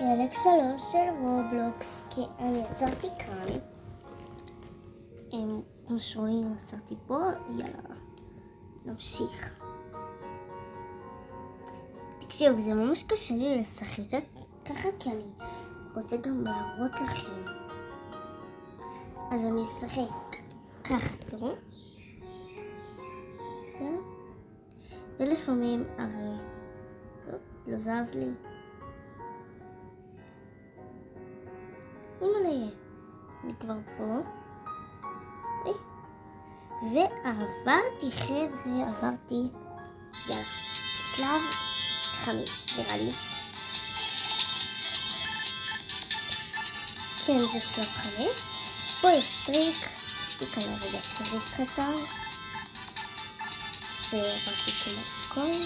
חלק 3 של רובלוקס, כי אני יצרתי כאן. כמו שרואים, יצרתי פה, יאללה, נמשיך. תקשיב, זה ממש קשה לי לשחק ככה, כי אני רוצה גם להראות לכם. אז אני אשחק ככה, תראו. ולפעמים הרי לא זז לי. הנה, אני כבר פה. ועברתי, חבר'ה, עברתי. יאללה, שלב 5 נראה לי. כן, זה שלב 5. פה יש טריק, עשיתי כאן רגע טריק קטן שעברתי כמעט כל.